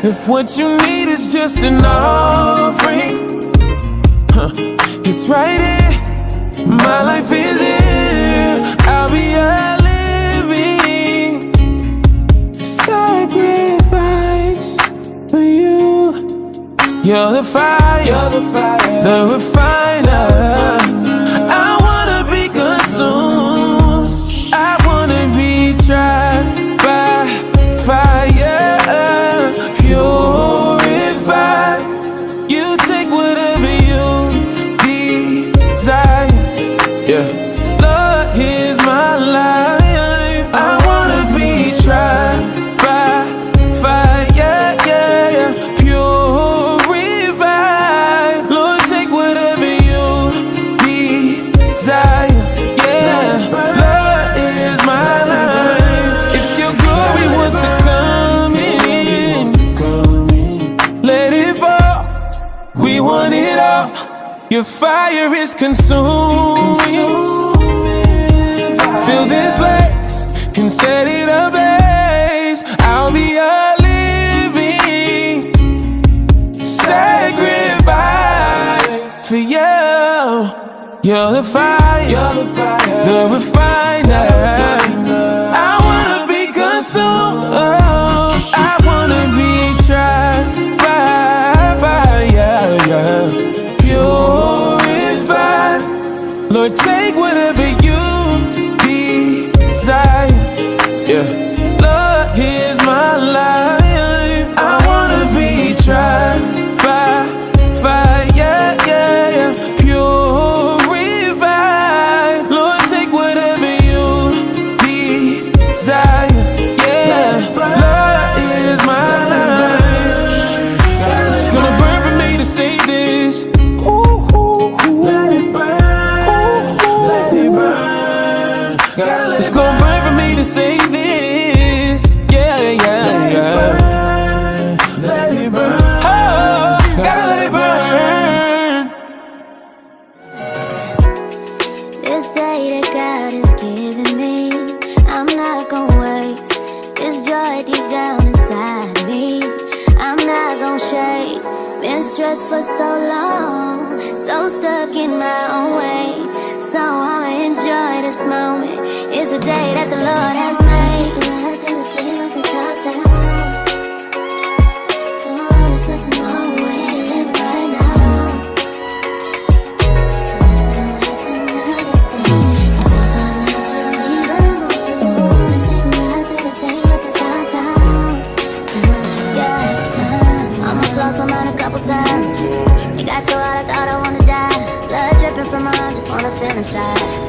If what you need is just an offering, it's right here. My life is here. I'll be a living sacrifice for you. You're the fire, the refiner. I wanna be consumed. I wanna be tried by fire, purified. You take whatever you desire. Yeah, Lord, here's my life. I wanna be tried by fire, yeah, purified. Lord, take whatever you desire. Yeah, Lord, here's my life. If your glory wants to come in, let it fall. We want it all. Your fire is consuming. Fill this place and set it ablaze. I'll be a living sacrifice for you. You're the fire, the refiner. I wanna be consumed. I wanna be tried by fire, yeah. Purified. Lord, take whatever you desire. Yeah, Lord, here's my life. I wanna be tried by fire, yeah, purified. Lord, take whatever you desire. Yeah, Lord, here's my life. It's gonna burn for me to say this. Let it burn, let it burn. It's gonna burn for me to say this. Yeah, yeah, yeah. Let it burn. Oh, gotta let it burn. This day that God has given me, I'm not gonna waste this joy deep down inside me. I'm not gonna shake. Been stressed for so long, so stuck in my own way. So I'ma enjoy this moment. It's the day that the Lord has made.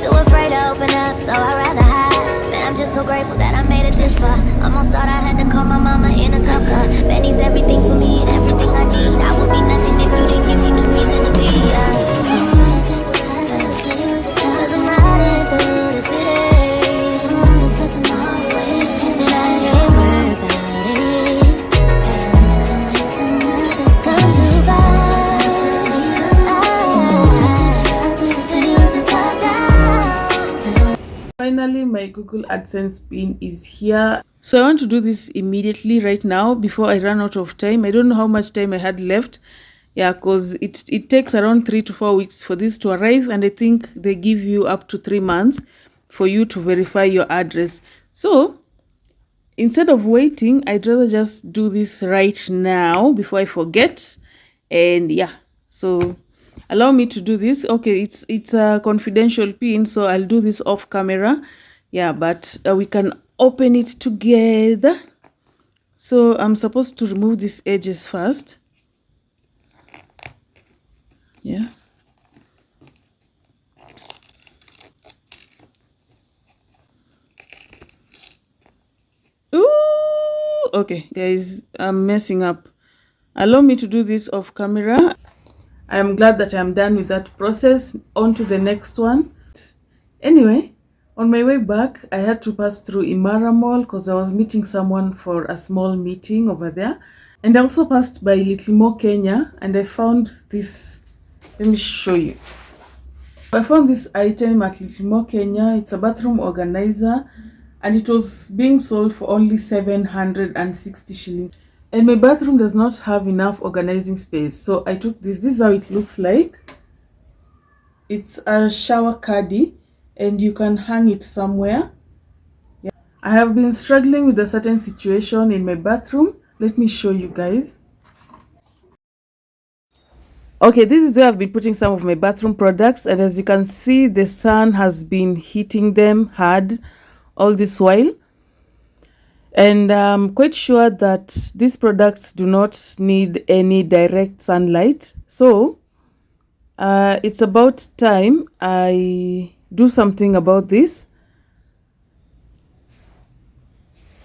Too afraid to open up, so I'd rather hide. Man, I'm just so grateful that I made it this far. Almost thought I had to call my mama in a cup car. Benny's everything for me and everything I need. I would be nothing if you didn't give me no reason to be. Cause I'm riding through the city, and I ain't worried about it. Come too far. Finally, my Google AdSense pin is here. So I want to do this immediately right now before I run out of time. I don't know how much time I had left. Yeah, because it takes around 3 to 4 weeks for this to arrive, and I think they give you up to 3 months for you to verify your address. So instead of waiting, I'd rather just do this right now before I forget. And yeah, so allow me to do this. Okay, it's a confidential pin, so I'll do this off camera. Yeah, but we can open it together. So I'm supposed to remove these edges first. Yeah. Ooh, okay, guys, I'm messing up. Allow me to do this off camera. I'm glad that I'm done with that process. On to the next one. Anyway, on my way back, I had to pass through Imara Mall because I was meeting someone for a small meeting over there. And I also passed by Little More Kenya and I found this. Let me show you. I found this item at Little More Kenya. It's a bathroom organizer and it was being sold for only 760 shillings. And my bathroom does not have enough organizing space, so I took this. This is how it looks like. It's a shower caddy, and you can hang it somewhere. I have been struggling with a certain situation in my bathroom. Let me show you guys. Okay, this is where I've been putting some of my bathroom products, and as you can see, the sun has been hitting them hard all this while. And I'm quite sure that these products do not need any direct sunlight. So it's about time I do something about this.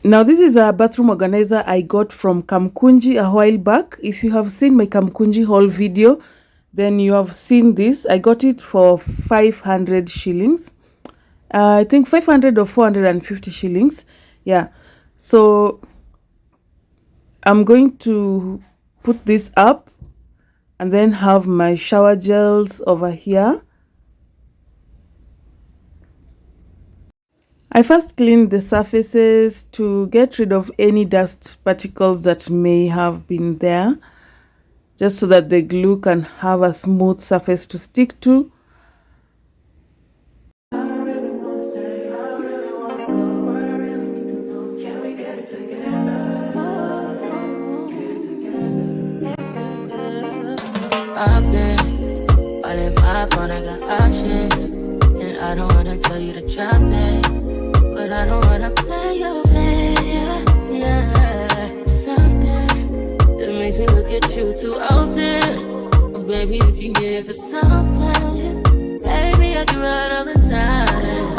Now, this is a bathroom organizer I got from Kamkunji a while back. If you have seen my Kamkunji haul video, then you have seen this. I got it for 500 shillings. I think 500 or 450 shillings. Yeah. So I'm going to put this up and then have my shower gels over here. I first clean the surfaces to get rid of any dust particles that may have been there, just so that the glue can have a smooth surface to stick to. I've been all in my phone, I got options. And I don't wanna tell you to drop it, but I don't wanna play your fair. Yeah, something that makes me look at you too often. Oh, baby, you can give it something. Baby, I can run all the time.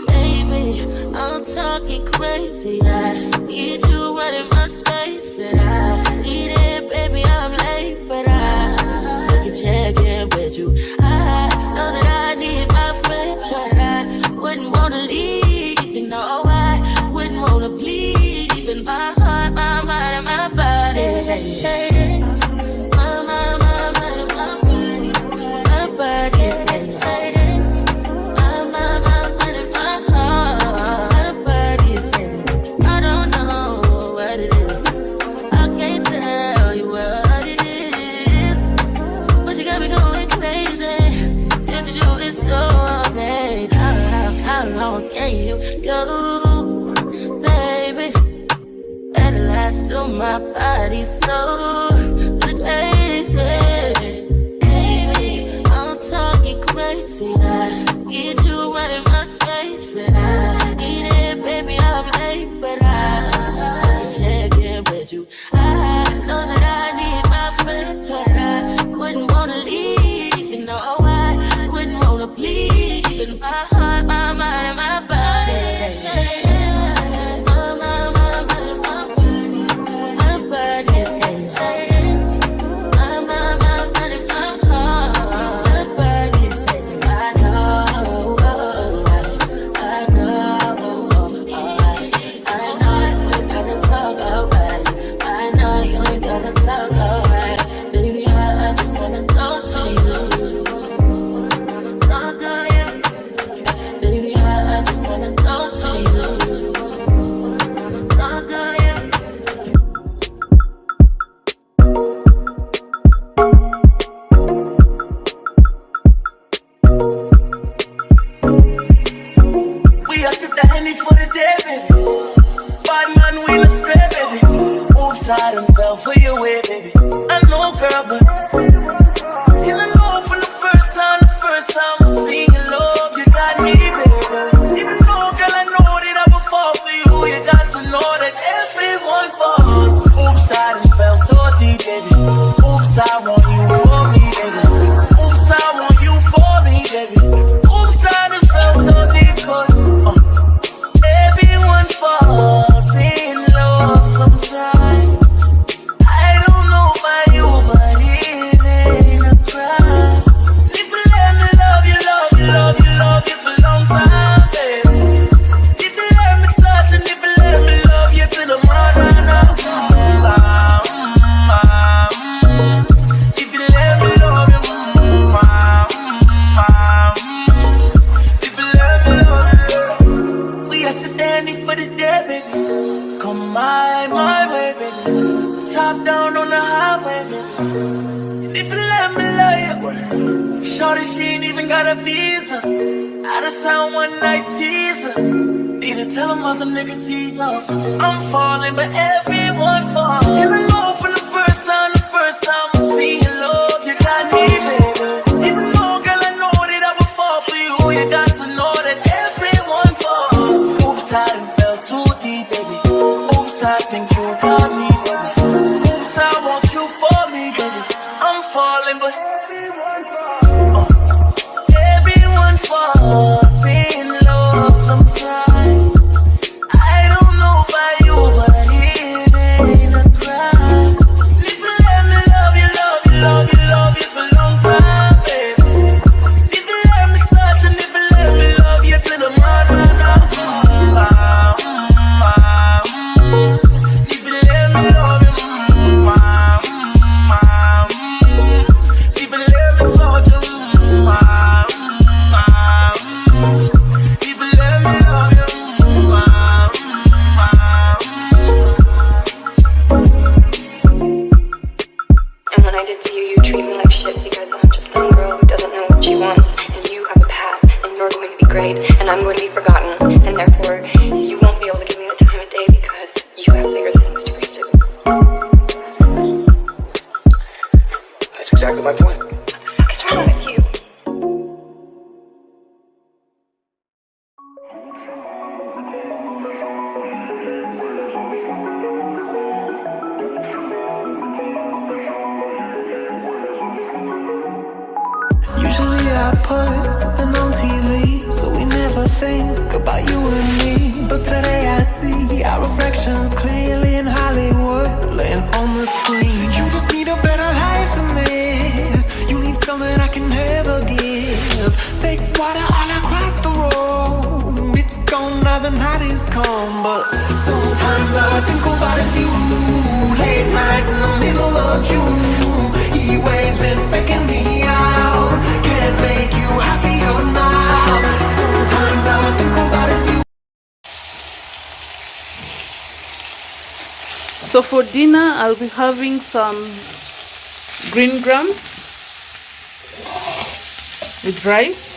Baby, I'm talking crazy. I need you running my space, but I need it, baby. I'm late, but I still can check in with you. I know that I need my friends, but I wouldn't wanna leave. You know, I wouldn't wanna bleed. Even my heart, my mind, and my body. Say it. My mind, and my body. My body says it. My mind, and my heart. My body says it. I don't know what it is. I can't tell you what it is, but you got me going crazy. Just you is so amazing. How long can you go, baby? At last, till my body's so crazy. Baby, I'm talking crazy. I need you running my space, but I need it, baby. I'm late, but I still can check in with you. I know that I need my friends, but I wouldn't wanna leave. You know, I wouldn't wanna bleed. Even my heart, my mind, and my body. My body says it. My If you let me love you, shorty, she ain't even got a visa. Out of town one night teaser. Need to tell them other niggas he's off. I'm falling, but everyone falls. And I know from the first time I see your love, you got me, baby. Even though, girl, I know that I would fall for you. You got to know that everyone falls. Oops, I done fell too deep, baby. Oops, I think you got me, baby. Oops, I want you for me, baby. I'm falling, but everyone falls in love sometimes. I don't know about you, but it ain't a crime. If you let me love you, love you, love you, love you for a long time, baby. If you let me touch and if you let me love you till the morning, if you let me love you, if you let me touch you, if you let me love you. And when I did see you, you treat me like shit because I'm just some girl who doesn't know what she wants. And you have a path, and you're going to be great, and I'm going to be forgotten. And therefore, you won't be able to give me the time of day because you have bigger things to pursue. That's exactly my point. What the fuck is wrong with you? Usually I put something on TV, so we never think about you and me. But today I see our reflections clearly in Hollywood, laying on the screen. You just need a better life than this. You need something I can never give. Fake water all across the road. It's gone now, the night is come. But sometimes all I think about is you. Late nights in the middle of June. He waves been faking me out. Can't make you happier now. Sometimes all I think about is you. So for dinner, I'll be having some green grams with rice.